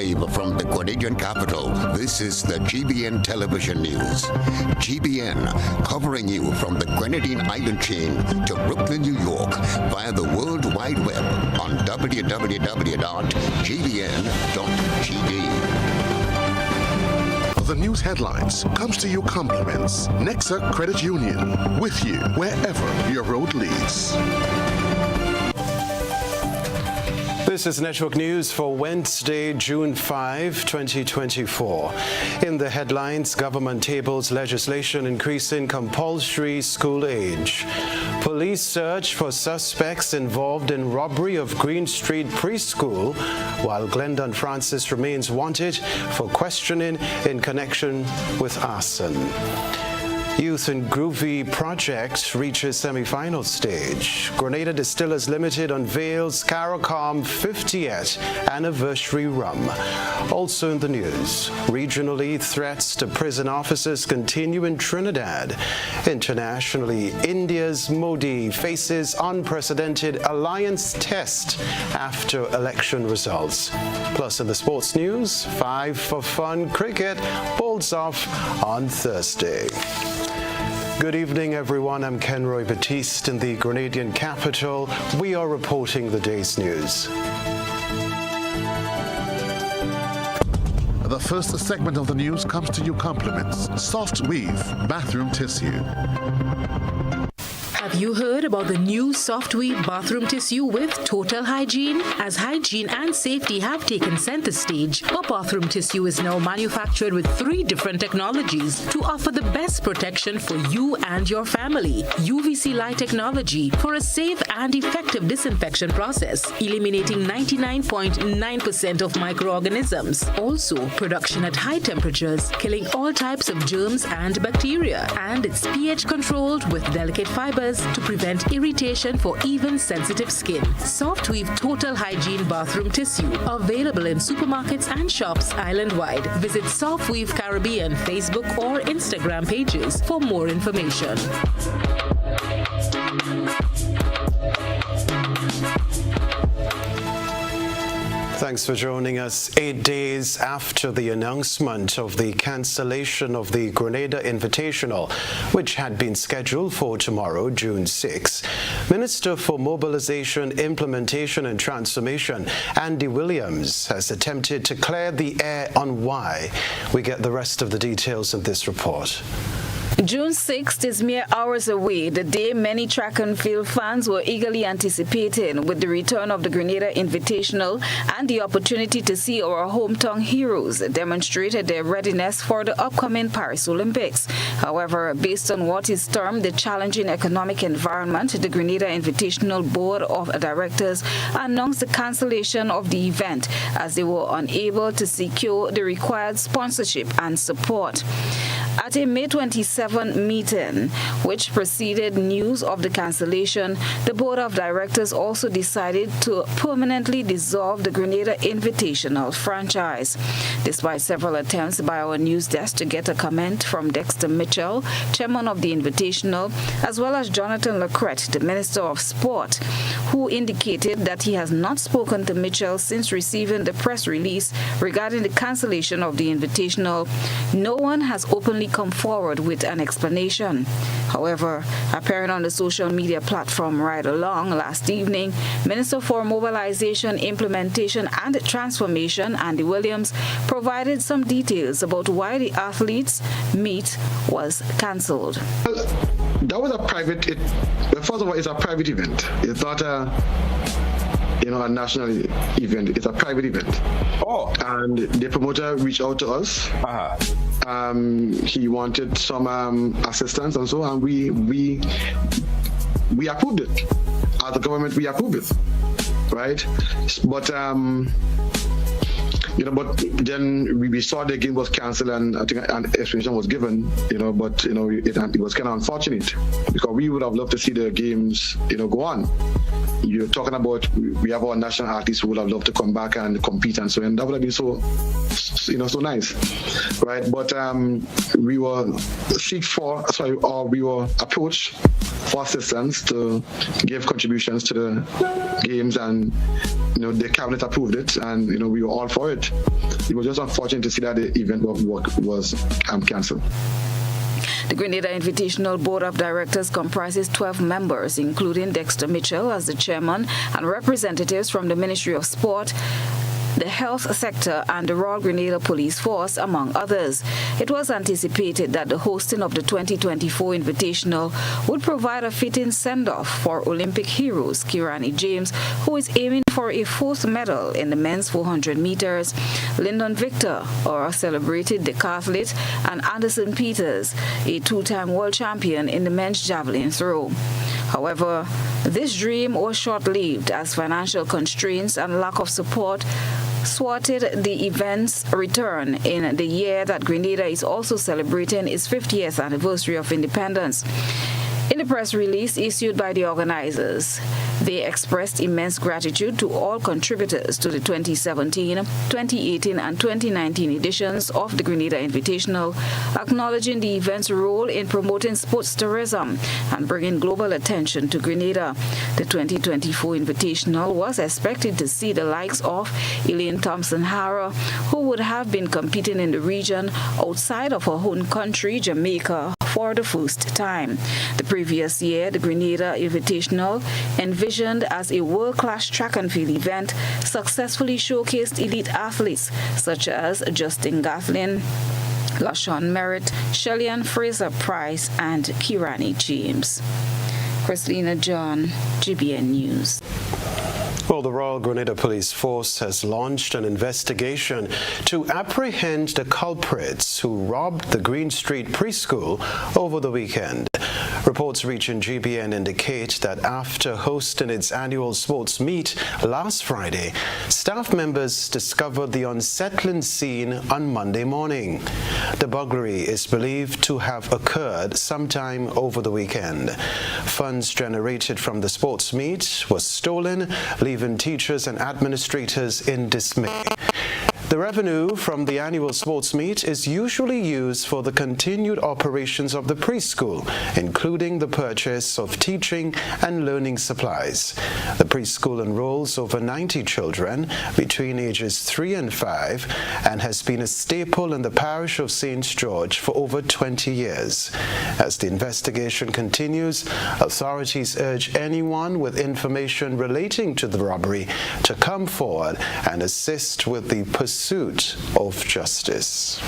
Live from the Grenadian capital, this is the GBN television news. GBN, covering you from the Grenadine Island chain to Brooklyn, New York, via the World Wide Web on www.gbn.gd. The news headlines comes to you compliments Nexa Credit Union, with you wherever your road leads. This is Network News for Wednesday, June 5, 2024. In the headlines, government tables legislation increasing compulsory school age. Police search for suspects involved in robbery of Green Street Preschool, while Glendon Francis remains wanted for questioning in connection with arson. Youth and Groovy Project reaches semi-final stage. Grenada Distillers Limited unveils Caracom 50th anniversary rum. Also in the news, regionally, threats to prison officers continue in Trinidad. Internationally, India's Modi faces unprecedented alliance test after election results. Plus in the sports news, 5 for Fun cricket bowls off on Thursday. Good evening, everyone. I'm Kenroy, Baptiste in the Grenadian capital. We are reporting the day's news. The first segment of the news comes to you compliments Soft Weave Bathroom Tissue. Have you heard about the new Soft Weave bathroom tissue with total hygiene? As hygiene and safety have taken center stage, our bathroom tissue is now manufactured with 3 different technologies to offer the best protection for you and your family. UVC light technology for a safe and effective disinfection process, eliminating 99.9% of microorganisms. Also, production at high temperatures, killing all types of germs and bacteria. And it's pH controlled with delicate fibers to prevent irritation for even sensitive skin. Soft Weave Total Hygiene Bathroom Tissue, available in supermarkets and shops island-wide. Visit Soft Weave Caribbean Facebook or Instagram pages for more information. Thanks for joining us. 8 days after the announcement of the cancellation of the Grenada Invitational, which had been scheduled for tomorrow, June 6, Minister for Mobilization, Implementation and Transformation, Andy Williams, has attempted to clear the air on why. We get the rest of the details in this report. June 6th is mere hours away, the day many track and field fans were eagerly anticipating, with the return of the Grenada Invitational and the opportunity to see our hometown heroes demonstrated their readiness for the upcoming Paris Olympics. However, based on what is termed the challenging economic environment, the Grenada Invitational Board of Directors announced the cancellation of the event as they were unable to secure the required sponsorship and support. At a May 27 meeting, which preceded news of the cancellation, the Board of Directors also decided to permanently dissolve the Grenada Invitational franchise. Despite several attempts by our news desk to get a comment from Dexter Mitchell, chairman of the Invitational, as well as Jonathan Lacrette, the Minister of Sport, who indicated that he has not spoken to Mitchell since receiving the press release regarding the cancellation of the Invitational, no one has openly come forward with an explanation. However, appearing on the social media platform Ride Along last evening, Minister for Mobilization, Implementation and Transformation, Andy Williams, provided some details about why the athletes' meet was cancelled. That was a private, first of all, it's a private event. It's not a national event. It's a private event. Oh. And the promoter reached out to us. Uh-huh. He wanted some assistance and so on. We approved it. As a government, we approved it, right? But but then we saw the game was cancelled, and I think an explanation was given, but it was kind of unfortunate because we would have loved to see the games, go on. You're talking about we have our national athletes who would have loved to come back and compete and so on. That would have been so nice, right? But we were approached for assistance to give contributions to the games, and the cabinet approved it, and we were all for it. It was just unfortunate to see that the event was cancelled. The Grenada Invitational Board of Directors comprises 12 members, including Dexter Mitchell as the chairman and representatives from the Ministry of Sport, the health sector, and the Royal Grenada Police Force, among others. It was anticipated that the hosting of the 2024 Invitational would provide a fitting send-off for Olympic heroes Kirani James, who is aiming for a 4th medal in the men's 400 meters, Lyndon Victor, a celebrated decathlete, and Anderson Peters, a 2-time world champion in the men's javelin throw. However, this dream was short-lived as financial constraints and lack of support thwarted the event's return in the year that Grenada is also celebrating its 50th anniversary of independence. In the press release issued by the organizers, they expressed immense gratitude to all contributors to the 2017, 2018, and 2019 editions of the Grenada Invitational, acknowledging the event's role in promoting sports tourism and bringing global attention to Grenada. The 2024 Invitational was expected to see the likes of Elaine Thompson-Hara, who would have been competing in the region outside of her home country, Jamaica, for the first time. The previous year, the Grenada Invitational, envisioned as a world-class track and field event, successfully showcased elite athletes such as Justin Gatlin, LaShawn Merritt, Shelley-Ann Fraser-Price, and Kirani James. Christina John, GBN News. Well, the Royal Grenada Police Force has launched an investigation to apprehend the culprits who robbed the Green Street preschool over the weekend. Reports reaching GBN indicate that after hosting its annual sports meet last Friday, staff members discovered the unsettling scene on Monday morning. The burglary is believed to have occurred sometime over the weekend. Funds generated from the sports meet were stolen, leaving teachers and administrators in dismay. The revenue from the annual sports meet is usually used for the continued operations of the preschool, including the purchase of teaching and learning supplies. The preschool enrolls over 90 children between ages 3 and 5 and has been a staple in the parish of St. George for over 20 years. As the investigation continues, authorities urge anyone with information relating to the robbery to come forward and assist with the pursuit of justice.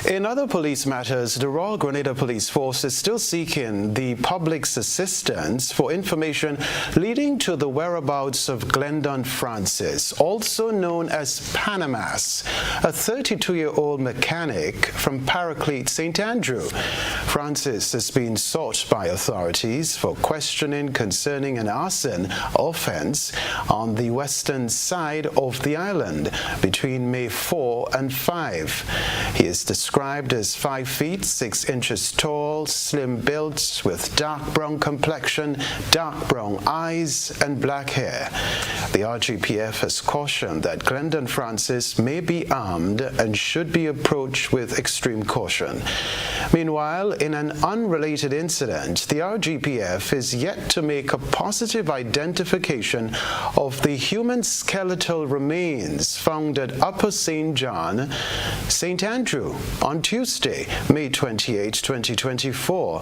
In other police matters, the Royal Grenada Police Force is still seeking the public's assistance for information leading to the whereabouts of Glendon Francis, also known as Panamas, a 32-year-old mechanic from Paraclete, St. Andrew. Francis is being sought by authorities for questioning concerning an arson offense on the western side of the island between May 4 and 5. He is described as 5 feet 6 inches tall, slim built, with dark brown complexion, dark brown eyes, and black hair. The RGPF has cautioned that Glendon Francis may be armed and should be approached with extreme caution. Meanwhile, in an unrelated incident, the RGPF is yet to make a positive identification of the human skeletal remains found at Upper St. John, St. Andrew, on Tuesday, May 28, 2024.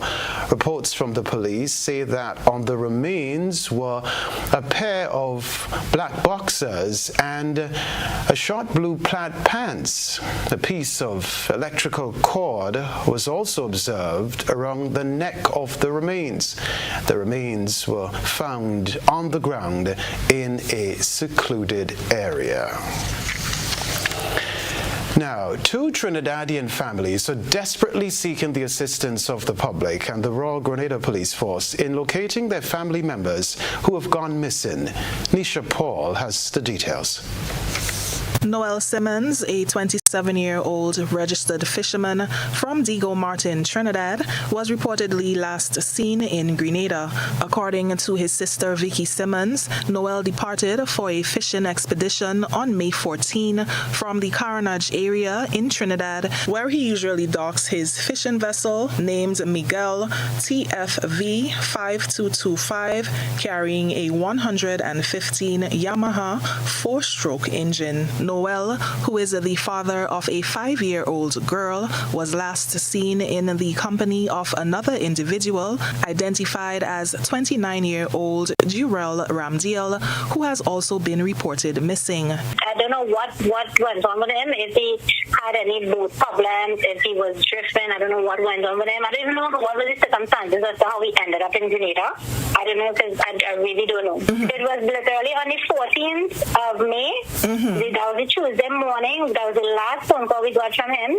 Reports from the police say that on the remains were a pair of black boxers and a short blue plaid pants. A piece of electrical cord was also observed around the neck of the remains. The remains were found on the ground in a secluded area. Now, 2 Trinidadian families are desperately seeking the assistance of the public and the Royal Grenada Police Force in locating their family members who have gone missing. Nisha Paul has the details. Noel Simmons, a 26 7-year-old registered fisherman from Diego Martin, Trinidad, was reportedly last seen in Grenada. According to his sister Vicky Simmons, Noel departed for a fishing expedition on May 14 from the Caranage area in Trinidad, where he usually docks his fishing vessel named Miguel TFV 5225, carrying a 115 Yamaha 4-stroke engine. Noel, who is the father of a 5-year-old girl, was last seen in the company of another individual identified as 29-year-old Jurel Ramdiel, who has also been reported missing. I don't know what went on with him, if he had any boat problems, if he was drifting. I don't know what went on with him. I don't even know what were the circumstances as to how he ended up in Grenada. I don't know, because I really don't know. It was literally on the 14th of May. That was the Tuesday morning. That was the last phone call we got from him.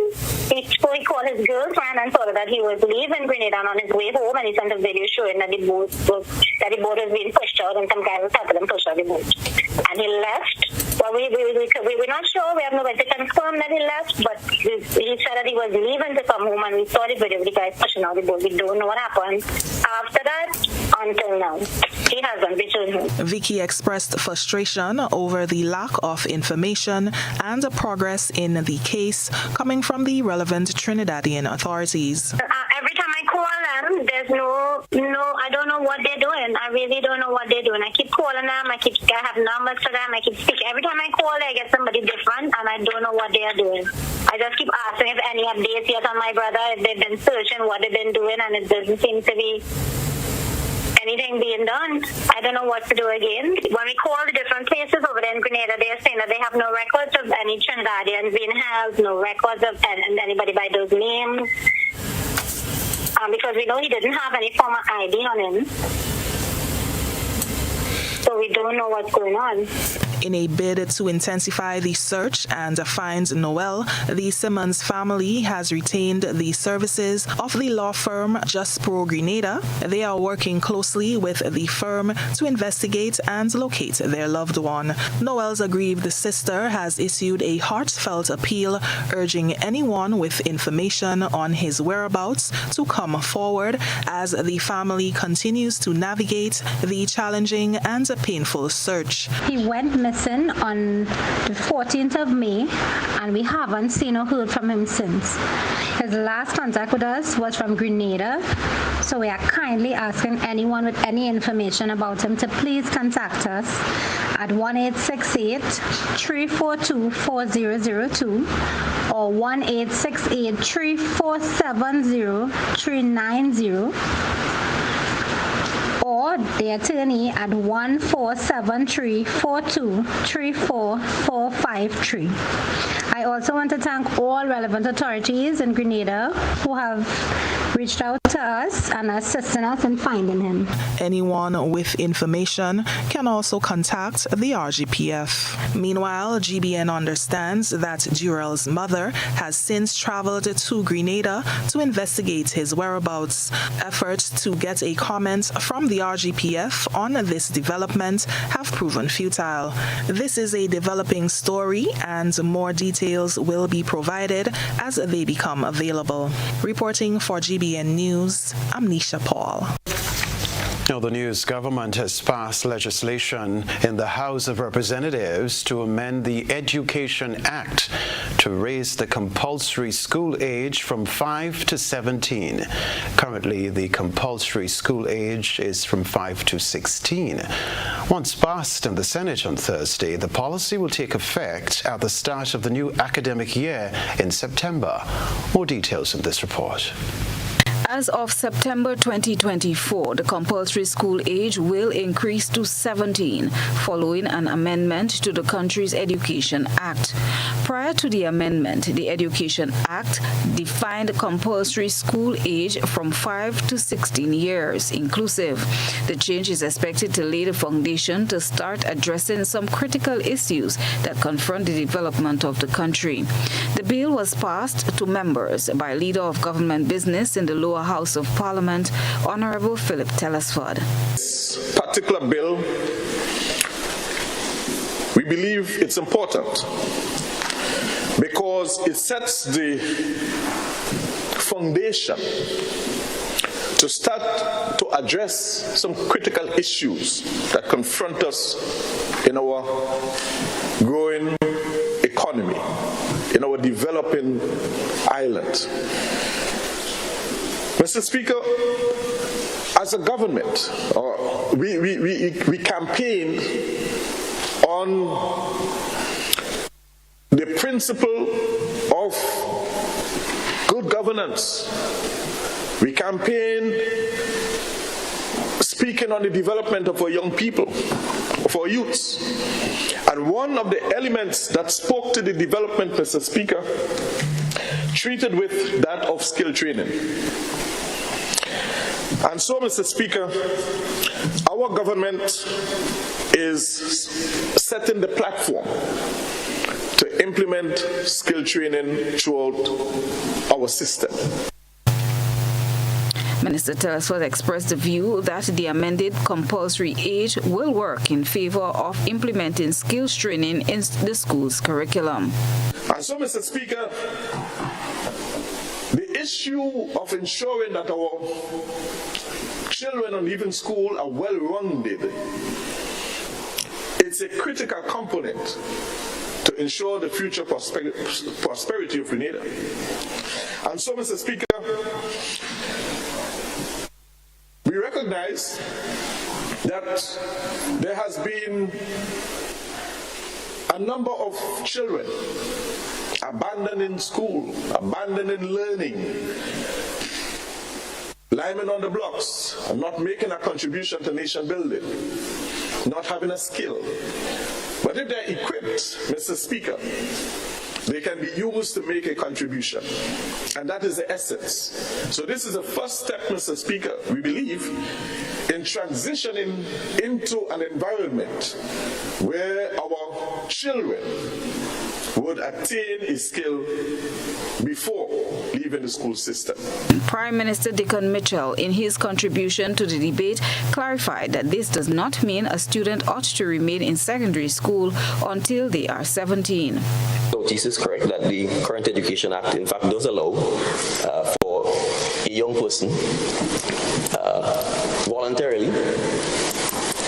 He called his girlfriend and told her that he was leaving Grenada and on his way home, and he sent a video showing that the boat was being pushed out and some guy was helping him push out the boat. And he left. Well, we were not sure. We have no way to confirm that he left, but he said that he was leaving to come home, and we saw the video of the guy pushing out the boat. We don't know what happened after that until now. He hasn't returned home. Vicky expressed frustration over the lack of information and progress in the case coming from the relevant Trinidadian authorities. Every time I call them, there's no, I don't know what they're doing. I really don't know what they're doing. I keep calling them. I have numbers for them. I keep speaking. Every time I call, I get somebody different, and I don't know what they are doing. I just keep asking if any updates yet on my brother, if they've been searching, what they've been doing, and it doesn't seem to be anything being done. I don't know what to do again. When we call the different places over there in Grenada, they are saying that they have no records of any Trinidadians being held, no records of anybody by those names. Because we know he didn't have any form of ID on him. So we don't know what's going on. In a bid to intensify the search and find Noel, the Simmons family has retained the services of the law firm Just Pro Grenada. They are working closely with the firm to investigate and locate their loved one. Noel's aggrieved sister has issued a heartfelt appeal urging anyone with information on his whereabouts to come forward as the family continues to navigate the challenging and painful search. He went missing on the 14th of May, and we haven't seen or heard from him since. His last contact with us was from Grenada, so we are kindly asking anyone with any information about him to please contact us at 1-868-342-4002 or 1-868-347-0390. or the attorney at 147342345453. I also want to thank all relevant authorities in Grenada who have reached out to us and assisting us in finding him. Anyone with information can also contact the RGPF. Meanwhile, GBN understands that Jurel's mother has since traveled to Grenada to investigate his whereabouts. Efforts to get a comment from the RGPF on this development have proven futile. This is a developing story, and more details will be provided as they become available. Reporting for GBN News, I'm Nisha Paul. Now, the news government has passed legislation in the House of Representatives to amend the Education Act to raise the compulsory school age from 5 to 17. Currently, the compulsory school age is from 5 to 16. Once passed in the Senate on Thursday, the policy will take effect at the start of the new academic year in September. More details in this report. As of September 2024, the compulsory school age will increase to 17, following an amendment to the country's Education Act. Prior to the amendment, the Education Act defined compulsory school age from 5 to 16 years, inclusive. The change is expected to lay the foundation to start addressing some critical issues that confront the development of the country. The bill was passed to members by Leader of Government Business in the Lower House of Parliament, Honorable Philip Telesford. This particular bill, we believe it's important because because it sets the foundation to start to address some critical issues that confront us in our growing economy, in our developing island. Mr. Speaker, as a government, we campaign on the principle of good governance. We campaign speaking on the development of our young people, of our youths. And one of the elements that spoke to the development, Mr. Speaker, treated with that of skill training. And so, Mr. Speaker, our government is setting the platform to implement skill training throughout our system. Minister Telesworth expressed the view that the amended compulsory age will work in favor of implementing skills training in the school's curriculum. And so, Mr. Speaker, the issue of ensuring that our children and even school are well-rounded, it's a critical component to ensure the future prosperity of Grenada. And so, Mr. Speaker, we recognize that there has been a number of children abandoning school, abandoning learning, climbing on the blocks, and not making a contribution to nation building, not having a skill. But if they're equipped, Mr. Speaker, they can be used to make a contribution. And that is the essence. So this is the first step, Mr. Speaker, we believe, in transitioning into an environment where our children would attain a skill before leaving the school system. Prime Minister Dickon Mitchell, in his contribution to the debate, clarified that this does not mean a student ought to remain in secondary school until they are 17. Notice is correct that the Current Education Act, in fact, does allow for a young person voluntarily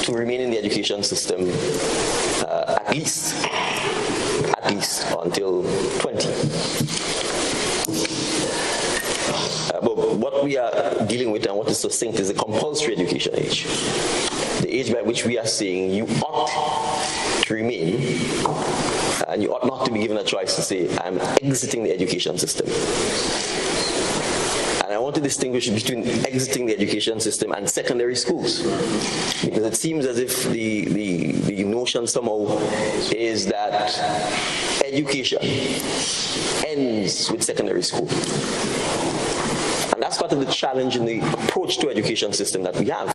to remain in the education system at least until 20. But what we are dealing with and what is succinct is the compulsory education age. The age by which we are saying you ought to remain and you ought not to be given a choice to say, I'm exiting the education system. And I want to distinguish between exiting the education system and secondary schools. Because it seems as if the notion somehow is that education ends with secondary school. And that's part of the challenge in the approach to education system that we have.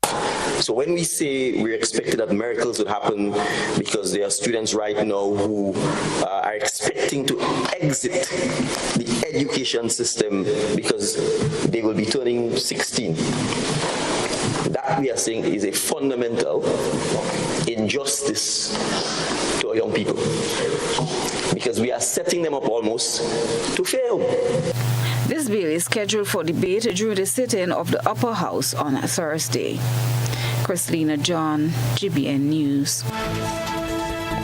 So when we say we're expecting that miracles would happen because there are students right now who are expecting to exit the education system because they will be turning 16, that we are saying is a fundamental injustice to our young people, because we are setting them up almost to fail. This bill is scheduled for debate during the sitting of the Upper House on Thursday. Christina John, GBN News.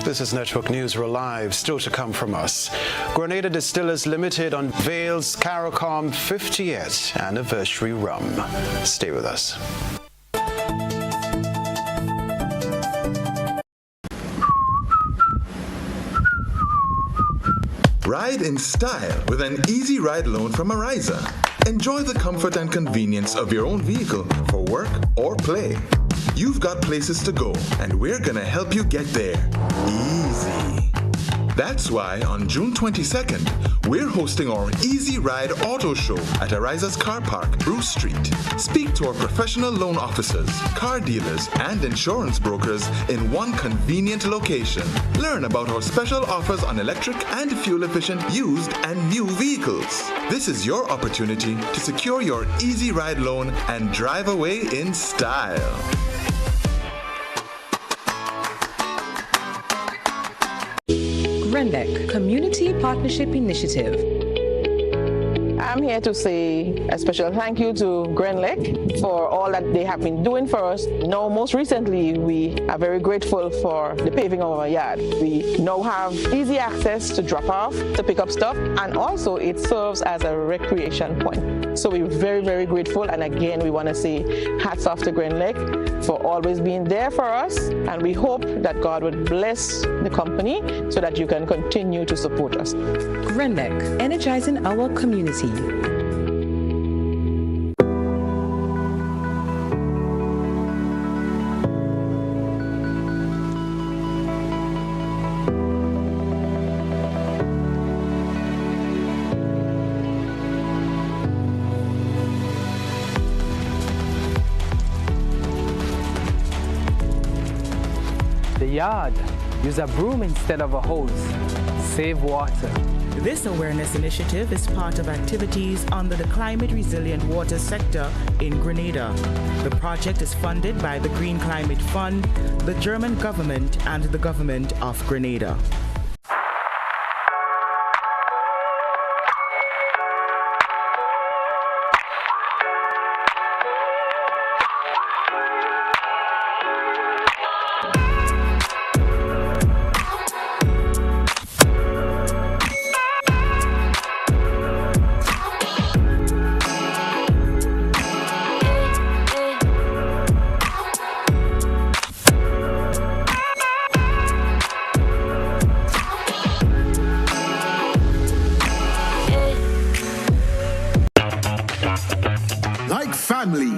This is Network News. We're live. Still to come from us. Grenada Distillers Limited unveils Caricom 50th anniversary rum. Stay with us. Ride in style with an easy ride loan from Ariza. Enjoy the comfort and convenience of your own vehicle for work or play. You've got places to go, and we're gonna help you get there. Easy. That's why on June 22nd, we're hosting our Easy Ride Auto Show at Ariza's Car Park, Bruce Street. Speak to our professional loan officers, car dealers, and insurance brokers in one convenient location. Learn about our special offers on electric and fuel-efficient used and new vehicles. This is your opportunity to secure your Easy Ride loan and drive away in style. GRENLEC Community Partnership Initiative. I'm here to say a special thank you to GRENLEC for all that they have been doing for us. Now, most recently, we are very grateful for the paving of our yard. We now have easy access to drop off, to pick up stuff, and also it serves as a recreation point. So we're very, very grateful. And again, we want to say hats off to GRENLEC for always being there for us. And we hope that God would bless the company so that you can continue to support us. GRENLEC, energizing our community. The yard. Use a broom instead of a hose. Save water. This awareness initiative is part of activities under the Climate Resilient Water sector in Grenada. The project is funded by the Green Climate Fund, the German government, and the government of Grenada.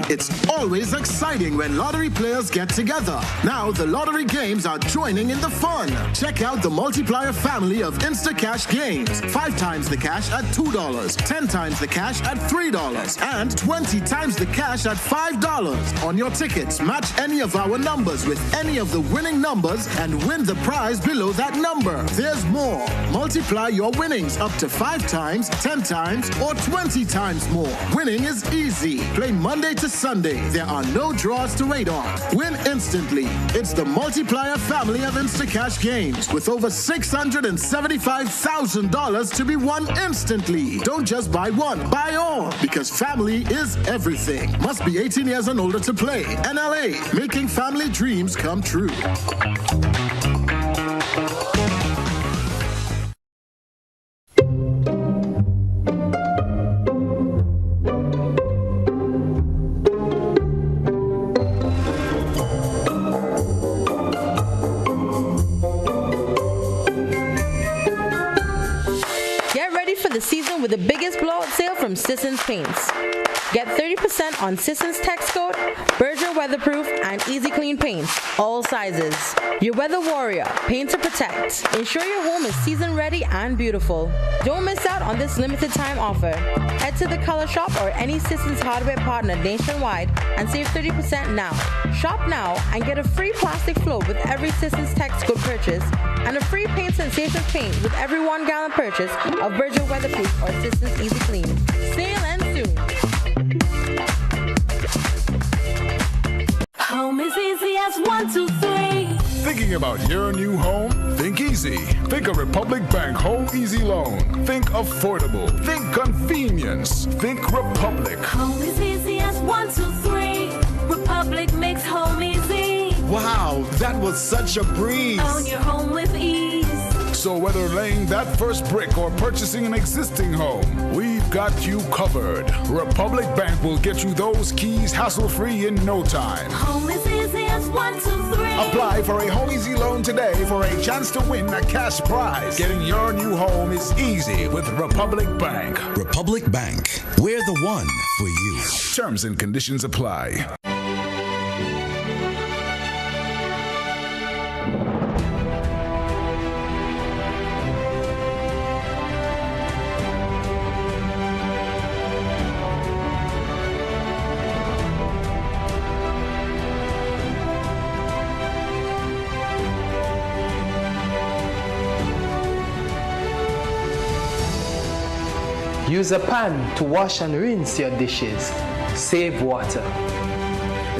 It's always exciting when lottery players get together. Now the lottery games are joining in the fun. Check out the multiplier family of Instacash games. 5 times the cash at $2, 10 times the cash at $3, and 20 times the cash at $5. On your tickets, match any of our numbers with any of the winning numbers and win the prize below that number. There's more. Multiply your winnings up to 5 times, 10 times, or 20 times more. Winning is easy. Play Monday to Sunday. There are no draws to wait on. Win instantly. It's the multiplier family of Instacash games with over $675,000 to be won instantly. Don't just buy one, buy all, because family is everything. Must be 18 years and older to play. NLA, making family dreams come true. The season with the biggest blowout sale from Sisson's Paints. Get 30% on Sisson's Text Coat, Berger Weatherproof, and Easy Clean paints, all sizes. Your Weather Warrior, paint to protect. Ensure your home is season ready and beautiful. Don't miss out on this limited time offer. Head to the Color Shop or any Sisson's hardware partner nationwide and save 30% now. Shop now and get a free plastic float with every Sisson's Text Coat purchase and a free Paint Sensation paint with every 1 gallon purchase of Berger Weatherproof or Sisson's Easy Clean. Sale ends soon. Home is easy as 1, 2, 3. Thinking about your new home? Think easy. Think a Republic Bank Home Easy Loan. Think affordable. Think convenience. Think Republic. Home is easy as 1, 2, 3. Republic makes home easy. Wow, that was such a breeze. Own your home with ease. So whether laying that first brick or purchasing an existing home, we've got you covered. Republic Bank will get you those keys hassle-free in no time. Home is easy as 1, 2, 3. Apply for a Home Easy Loan today for a chance to win a cash prize. Getting your new home is easy with Republic Bank. Republic Bank, we're the one for you. Terms and conditions apply. Use a pan to wash and rinse your dishes. Save water.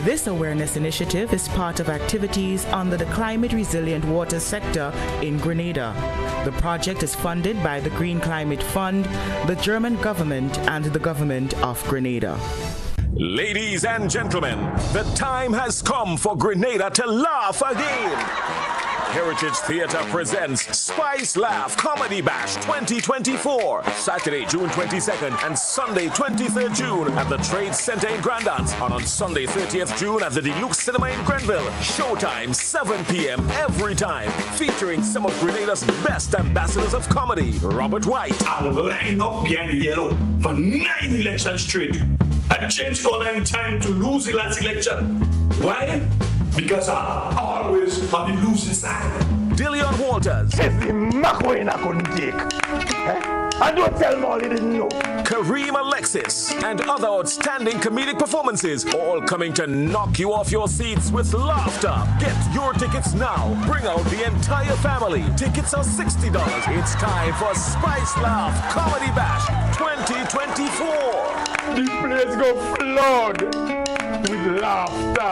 This awareness initiative is part of activities under the climate resilient water sector in Grenada. The project is funded by the Green Climate Fund, the German government, and the government of Grenada. Ladies and gentlemen, the time has come for Grenada to laugh again. Heritage Theatre presents Spice Laugh Comedy Bash 2024, Saturday, June 22nd and Sunday, 23rd June at the Trade Center in Grandance, and on Sunday, 30th June at the Deluxe Cinema in Grenville. Showtime, 7 p.m. every time, featuring some of Grenada's best ambassadors of comedy. Robert White. I will line up behind the yellow for 9 elections straight. I changed color in time to lose the last election. Why? Because I'm always on the losing side. Dillion Walters. I don't tell Molly didn't know. Kareem Alexis and other outstanding comedic performances, all coming to knock you off your seats with laughter. Get your tickets now. Bring out the entire family. Tickets are $60. It's time for Spice Laugh Comedy Bash 2024. The place go flood with laughter.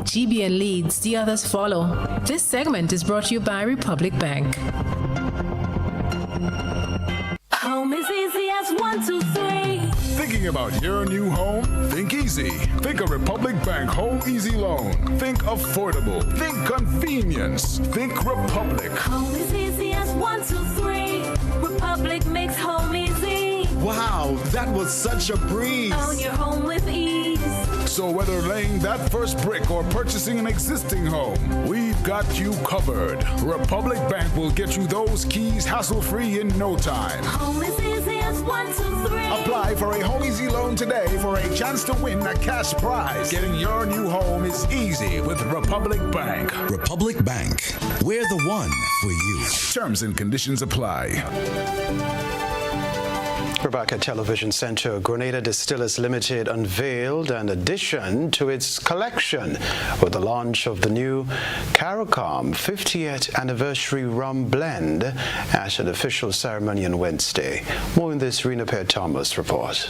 GBN leads, the others follow. This segment is brought to you by Republic Bank. Home is easy as 1, 2, 3. Thinking about your new home? Think easy. Think a Republic Bank Home Easy Loan. Think affordable. Think convenience. Think Republic. Home is easy as 1, 2, 3. Republic makes home easy. Wow, that was such a breeze. Own your home with ease. So whether laying that first brick or purchasing an existing home, we've got you covered. Republic Bank will get you those keys hassle-free in no time. Home is easy as 1, 2, 3. Apply for a Home Easy Loan today for a chance to win a cash prize. Getting your new home is easy with Republic Bank. Republic Bank. We're the one for you. Terms and conditions apply. We're back at Television Center. Grenada Distillers Limited unveiled an addition to its collection with the launch of the new CARICOM 50th Anniversary Rum Blend at an official ceremony on Wednesday. More in this Rena Perez-Thomas report.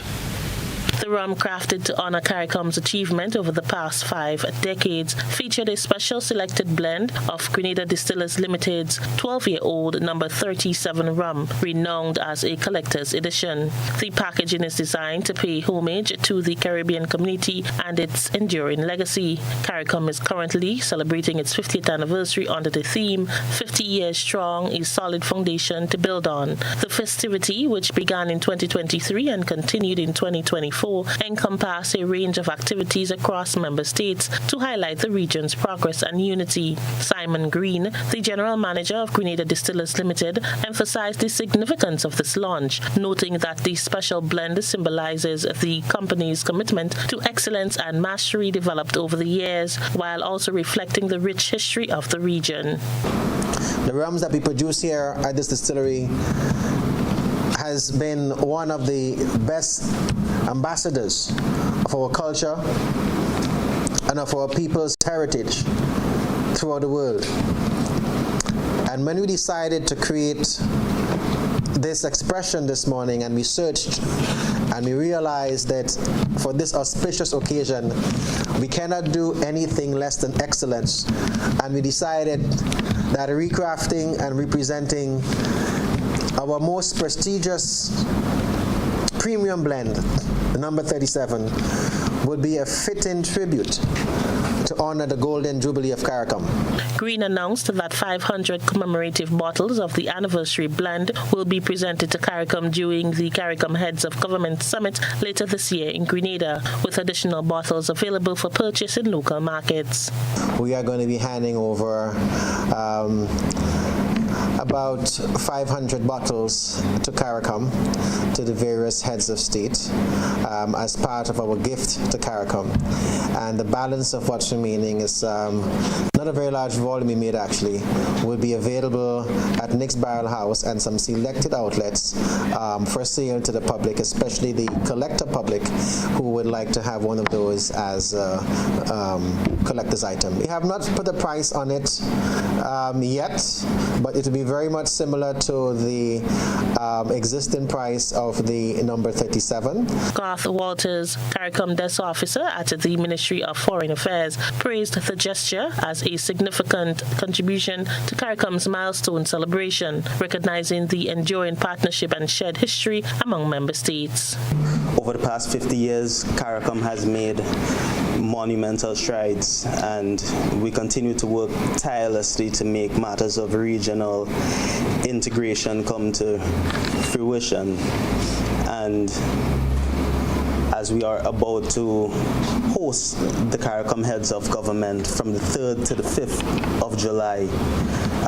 The rum, crafted to honor CARICOM's achievement over the past 5 decades, featured a special selected blend of Grenada Distillers Limited's 12-year-old number 37 rum, renowned as a collector's edition. The packaging is designed to pay homage to the Caribbean community and its enduring legacy. CARICOM is currently celebrating its 50th anniversary under the theme 50 years strong, a solid foundation to build on. The festivity, which began in 2023 and continued in 2024, encompass a range of activities across member states to highlight the region's progress and unity. Simon Green, the general manager of Grenada Distillers Limited, emphasized the significance of this launch, noting that the special blend symbolizes the company's commitment to excellence and mastery developed over the years, while also reflecting the rich history of the region. The rums that we produce here at this distillery has been one of the best ambassadors of our culture and of our people's heritage throughout the world. And when we decided to create this expression this morning, and we searched and we realized that for this auspicious occasion we cannot do anything less than excellence, and we decided that recrafting and representing our most prestigious premium blend, the number 37, would be a fitting tribute to honor the Golden Jubilee of CARICOM. Green announced that 500 commemorative bottles of the anniversary blend will be presented to CARICOM during the CARICOM Heads of Government Summit later this year in Grenada, with additional bottles available for purchase in local markets. We are going to be handing over about 500 bottles to CARICOM, to the various heads of state, as part of our gift to CARICOM. And the balance of what's remaining is not a very large volume we made, actually, will be available at Nick's Barrel House and some selected outlets for sale to the public, especially the collector public who would like to have one of those as a collector's item. We have not put a price on it yet, but it It will be very much similar to the existing price of the number 37. Garth Walters, CARICOM desk officer at the Ministry of Foreign Affairs, praised the gesture as a significant contribution to CARICOM's milestone celebration, recognizing the enduring partnership and shared history among member states. Over the past 50 years, CARICOM has made monumental strides, and we continue to work tirelessly to make matters of regional integration come to fruition. And as we are about to host the CARICOM Heads of Government from the 3rd to the 5th of July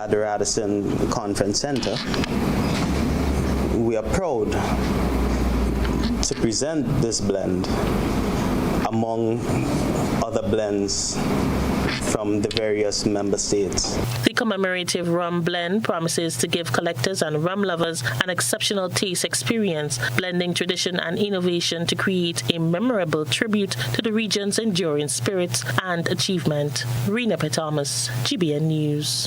at the Radisson Conference Center, we are proud to present this blend among other blends from the various member states. The commemorative rum blend promises to give collectors and rum lovers an exceptional taste experience, blending tradition and innovation to create a memorable tribute to the region's enduring spirit and achievement. Rena Thomas, GBN News.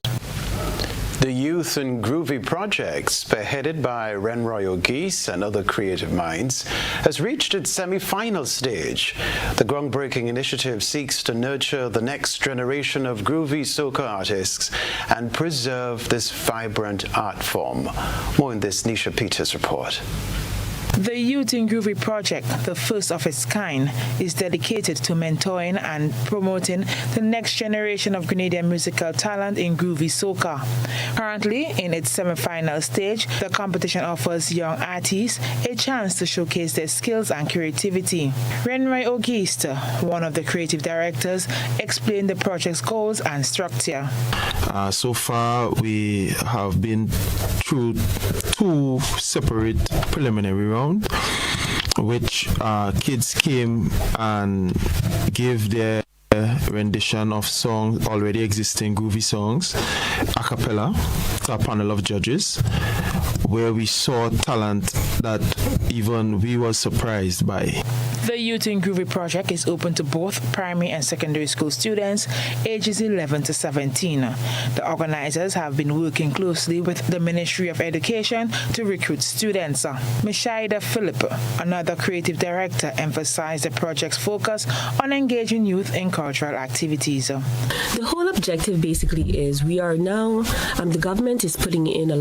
The Youth and Groovy project, spearheaded by Kenroy and other creative minds, has reached its semi-final stage. The groundbreaking initiative seeks to nurture the next generation of groovy soca artists and preserve this vibrant art form. More in this Nisha Peters report. The Youth in Groovy project, the first of its kind, is dedicated to mentoring and promoting the next generation of Grenadian musical talent in groovy soca. Currently, in its semi-final stage, the competition offers young artists a chance to showcase their skills and creativity. Kenroy, one of the creative directors, explained the project's goals and structure. So far, we have been through 2 separate preliminary rounds, which kids came and gave their rendition of songs, already existing groovy songs, a cappella, to a panel of judges, where we saw talent that even we were surprised by. The Youth in Groovy project is open to both primary and secondary school students ages 11 to 17. The organizers have been working closely with the Ministry of Education to recruit students. Mishaida Philip, another creative director, emphasized the project's focus on engaging youth in cultural activities. The whole objective basically is we are now, the government is putting in a